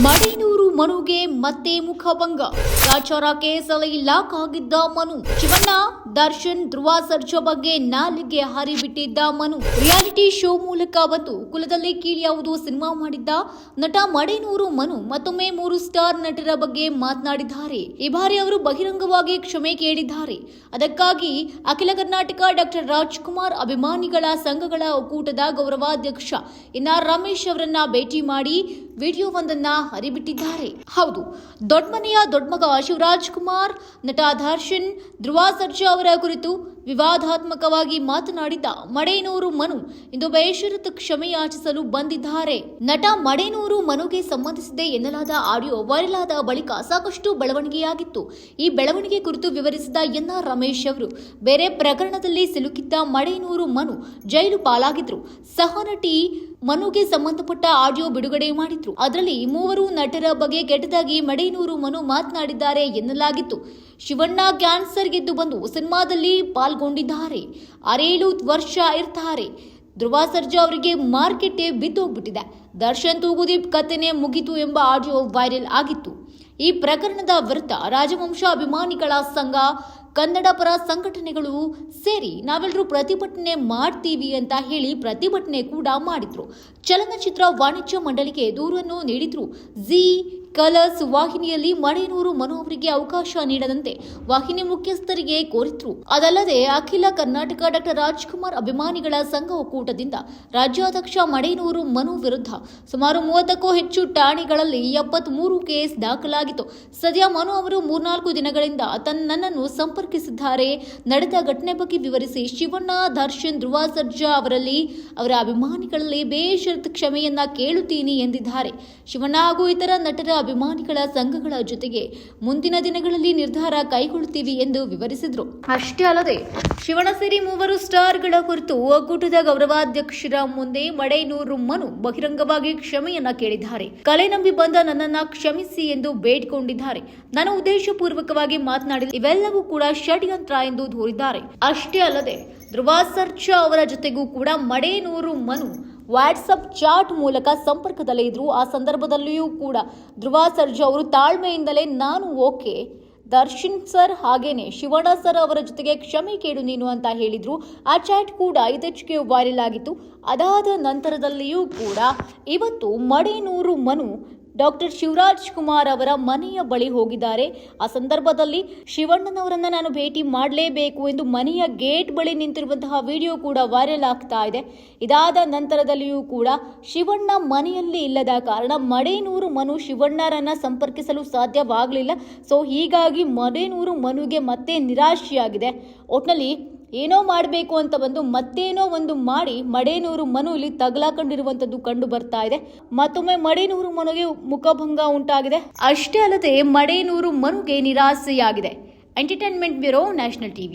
ಮಡೇನೂರು ಮನುಗೆ ಮತ್ತೆ ಮುಖಭಂಗ. ಗ್ರಾಚಾರ ಕೇಸಲ್ಲಿ ಲಾಕ್ ಆಗಿದ್ದ ಮನು. ಶಿವಣ್ಣ, ದರ್ಶನ್, ಧ್ರುವ ಸರ್ಜಾ ಬಗ್ಗೆ ನಾಲಿಗೆ ಹರಿಬಿಟ್ಟಿದ್ದ ಮನು. ರಿಯಾಲಿಟಿ ಶೋ ಮೂಲಕ ಬಂದು ಕುಲದಲ್ಲಿ ಕೀಳ್ಯಾವುದು ಸಿನಿಮಾ ಮಾಡಿದ್ದ ನಟ ಮಡೇನೂರು ಮನು ಮತ್ತೊಮ್ಮೆ 3 ಸ್ಟಾರ್ ನಟರ ಬಗ್ಗೆ ಮಾತನಾಡಿದ್ದಾರೆ. ಈ ಬಾರಿ ಅವರು ಬಹಿರಂಗವಾಗಿ ಕ್ಷಮೆ ಕೇಳಿದ್ದಾರೆ. ಅದಕ್ಕಾಗಿ ಅಖಿಲ ಕರ್ನಾಟಕ ಡಾಕ್ಟರ್ ರಾಜ್ಕುಮಾರ್ ಅಭಿಮಾನಿಗಳ ಸಂಘಗಳ ಒಕ್ಕೂಟದ ಗೌರವಾಧ್ಯಕ್ಷ ಎನ್ಆರ್ ರಮೇಶ್ ಅವರನ್ನ ಭೇಟಿ ಮಾಡಿ ವಿಡಿಯೋವೊಂದನ್ನ ಹರಿಬಿಟ್ಟಿದ್ದಾರೆ. ಹೌದು, ದೊಡ್ಡಮನೆಯ ದೊಡ್ಡಮಗ ಶಿವರಾಜ್ ಕುಮಾರ್, ನಟ ದರ್ಶನ್, ಧ್ರುವ ಸರ್ಜಾ ಅವರ ಕುರಿತು ವಿವಾದಾತ್ಮಕವಾಗಿ ಮಾತನಾಡಿದ್ದ ಮಡೇನೂರು ಮನು ಇಂದು ಬೇಷರತ್ ಕ್ಷಮೆ ಯಾಚಿಸಲು ಬಂದಿದ್ದಾರೆ. ನಟ ಮಡೇನೂರು ಮನುಗೆ ಸಂಬಂಧಿಸಿದೆ ಎನ್ನಲಾದ ಆಡಿಯೋ ವೈರಲ್ ಆದ ಬಳಿಕ ಸಾಕಷ್ಟು ಬೆಳವಣಿಗೆಯಾಗಿತ್ತು. ಈ ಬೆಳವಣಿಗೆ ಕುರಿತು ವಿವರಿಸಿದ ಎನ್ಆರ್ ರಮೇಶ್ ಅವರು, ಬೇರೆ ಪ್ರಕರಣದಲ್ಲಿ ಸಿಲುಕಿದ್ದ ಮಡೇನೂರು ಮನು ಜೈಲು ಪಾಲಾಗಿದ್ರು. ಸಹನಟಿ ಮನುಗೆ ಸಂಬಂಧಪಟ್ಟ ಆಡಿಯೋ ಬಿಡುಗಡೆ ಮಾಡಿದ್ರು. ಅದರಲ್ಲಿ 3 ನಟರ ಬಗ್ಗೆ ಕೆಟ್ಟದಾಗಿ ಮಡೇನೂರು ಮನು ಮಾತನಾಡಿದ್ದಾರೆ ಎನ್ನಲಾಗಿತ್ತು. ಶಿವಣ್ಣ ಕ್ಯಾನ್ಸರ್ ಗೆದ್ದು ಬಂದು ಸಿನಿಮಾದಲ್ಲಿ ಪಾಲ್ಗೊಂಡಿದ್ದಾರೆ. 6-7 ವರ್ಷ ಇರ್ತಾರೆ. ಧ್ರುವ ಸರ್ಜಾ ಅವರಿಗೆ ಮಾರ್ಕೆಟೇ ಬಿದ್ದೋಗ್ಬಿಟ್ಟಿದೆ. ದರ್ಶನ್ ತೂಗುದೀಪ್ ಕಥೆನೆ ಮುಗಿತು ಎಂಬ ಆಡಿಯೋ ವೈರಲ್ ಆಗಿತ್ತು. ಈ ಪ್ರಕರಣದ ವಿರುದ್ಧ ರಾಜವಂಶ ಅಭಿಮಾನಿಗಳ ಸಂಘ, ಕನ್ನಡ ಪರ ಸಂಘಟನೆಗಳು ಸೇರಿ ನಾವೆಲ್ಲರೂ ಪ್ರತಿಭಟನೆ ಮಾಡ್ತೀವಿ ಅಂತ ಹೇಳಿ ಪ್ರತಿಭಟನೆ ಕೂಡ ಮಾಡಿದ್ರು. ಚಲನಚಿತ್ರ ವಾಣಿಜ್ಯ ಮಂಡಳಿಗೆ ದೂರನ್ನು ನೀಡಿದ್ರು. ಜಿ ಕಲರ್ಸ್ ವಾಹಿನಿಯಲ್ಲಿ ಮಡೇನೂರು ಮನು ಅವರಿಗೆ ಅವಕಾಶ ನೀಡದಂತೆ ವಾಹಿನಿ ಮುಖ್ಯಸ್ಥರಿಗೆ ಕೋರಿದ್ರು. ಅದಲ್ಲದೆ ಅಖಿಲ ಕರ್ನಾಟಕ ಡಾಕ್ಟರ್ ರಾಜ್ಕುಮಾರ್ ಅಭಿಮಾನಿಗಳ ಸಂಘ ಒಕ್ಕೂಟದಿಂದ ರಾಜ್ಯಾಧ್ಯಕ್ಷ ಮಡೇನೂರು ಮನು ವಿರುದ್ಧ ಸುಮಾರು 30ಕ್ಕೂ ಹೆಚ್ಚು ಠಾಣೆಗಳಲ್ಲಿ 73 ಕೇಸ್ ದಾಖಲಾಗಿತ್ತು. ಸದ್ಯ ಮನು ಅವರು 3-4 ದಿನಗಳಿಂದ ನನ್ನನ್ನು ಸಂಪರ್ಕಿಸಿದ್ದಾರೆ. ನಡೆದ ಘಟನೆ ಬಗ್ಗೆ ವಿವರಿಸಿ ಶಿವಣ್ಣ, ದರ್ಶನ್, ಧ್ರುವ ಸರ್ಜಾ ಅವರ ಅಭಿಮಾನಿಗಳಲ್ಲಿ ಬೇಷರತ್ ಕ್ಷಮೆಯನ್ನ ಕೇಳುತ್ತೀನಿ ಎಂದಿದ್ದಾರೆ. ಶಿವಣ್ಣ ಹಾಗೂ ಇತರ ನಟರ ಅಭಿಮಾನಿಗಳ ಸಂಘಗಳ ಜೊತೆಗೆ ಮುಂದಿನ ದಿನಗಳಲ್ಲಿ ನಿರ್ಧಾರ ಕೈಗೊಳ್ಳುತ್ತೀವಿ ಎಂದು ವಿವರಿಸಿದರು. ಅಷ್ಟೇ ಅಲ್ಲದೆ ಶಿವಣ್ಣ ಸೇರಿ 3 ಸ್ಟಾರ್ಗಳ ಕುರಿತು ಒಕ್ಕೂಟದ ಗೌರವಾಧ್ಯಕ್ಷರ ಮುಂದೆ ಮಡೇನೂರು ಮನು ಬಹಿರಂಗವಾಗಿ ಕ್ಷಮೆಯನ್ನ ಕೇಳಿದ್ದಾರೆ. ಕಲೆ ನಂಬಿ ಬಂದ ನನ್ನನ್ನ ಕ್ಷಮಿಸಿ ಎಂದು ಬೇಡಿಕೊಂಡಿದ್ದಾರೆ. ನಾನು ಉದ್ದೇಶಪೂರ್ವಕವಾಗಿ ಮಾತನಾಡಿದ ಇವೆಲ್ಲವೂ ಕೂಡ ಷಡ್ಯಂತ್ರ ಎಂದು ದೂರಿದ್ದಾರೆ. ಅಷ್ಟೇ ಅಲ್ಲದೆ ಧ್ರುವ ಸರ್ಜಾ ಅವರ ಜೊತೆಗೂ ಕೂಡ ಮಡೇನೂರು ಮನು ವಾಟ್ಸಪ್ ಚಾಟ್ ಮೂಲಕ ಸಂಪರ್ಕದಲ್ಲೇ ಇದ್ರು. ಆ ಸಂದರ್ಭದಲ್ಲಿಯೂ ಕೂಡ ಧ್ರುವ ಸರ್ಜಾ ಅವರು ತಾಳ್ಮೆಯಿಂದಲೇ ನಾನು ಓಕೆ, ದರ್ಶನ್ ಸರ್ ಹಾಗೇನೆ ಶಿವಣ್ಣ ಸರ್ ಅವರ ಜೊತೆಗೆ ಕ್ಷಮೆ ಕೇಳು ನೀನು ಅಂತ ಹೇಳಿದ್ರು. ಆ ಚಾಟ್ ಕೂಡ ಇತ್ತೀಚೆಗೆ ವೈರಲ್ ಆಗಿತ್ತು. ಅದಾದ ನಂತರದಲ್ಲಿಯೂ ಕೂಡ ಇವತ್ತು ಮಡೇನೂರು ಮನು ಡಾಕ್ಟರ್ ಶಿವರಾಜ್ ಕುಮಾರ್ ಅವರ ಮನೆಯ ಬಳಿ ಹೋಗಿದ್ದಾರೆ. ಆ ಸಂದರ್ಭದಲ್ಲಿ ಶಿವಣ್ಣನವರನ್ನ ನಾನು ಭೇಟಿ ಮಾಡಲೇಬೇಕು ಎಂದು ಮನೆಯ ಗೇಟ್ ಬಳಿ ನಿಂತಿರುವಂತಹ ವಿಡಿಯೋ ಕೂಡ ವೈರಲ್ ಆಗ್ತಾ ಇದೆ. ಇದಾದ ನಂತರದಲ್ಲಿಯೂ ಕೂಡ ಶಿವಣ್ಣ ಮನೆಯಲ್ಲಿ ಇಲ್ಲದ ಕಾರಣ ಮಡೇನೂರು ಮನು ಶಿವಣ್ಣರನ್ನ ಸಂಪರ್ಕಿಸಲು ಸಾಧ್ಯವಾಗಲಿಲ್ಲ. ಸೊ ಹೀಗಾಗಿ ಮಡೇನೂರು ಮನುಗೆ ಮತ್ತೆ ನಿರಾಶೆಯಾಗಿದೆ. ಒಟ್ನಲ್ಲಿ ಏನೋ ಮಾಡಬೇಕು ಅಂತ ಮತ್ತೇನೋ ಒಂದು ಮಾಡಿ ಮಡೇನೂರು ಮನು ಇಲ್ಲಿ ತಗಲಾಕೊಂಡಿರುವಂತದ್ದು ಕಂಡು ಬರ್ತಾ ಇದೆ. ಮತ್ತೊಮ್ಮೆ ಮಡೇನೂರು ಮನುಗೆ ಮುಖಭಂಗ ಉಂಟಾಗಿದೆ. ಅಷ್ಟೇ ಅಲ್ಲದೆ ಮಡೇನೂರು ಮನುಗೆ ನಿರಾಸೆಯಾಗಿದೆ. Entertainment bureau, national TV.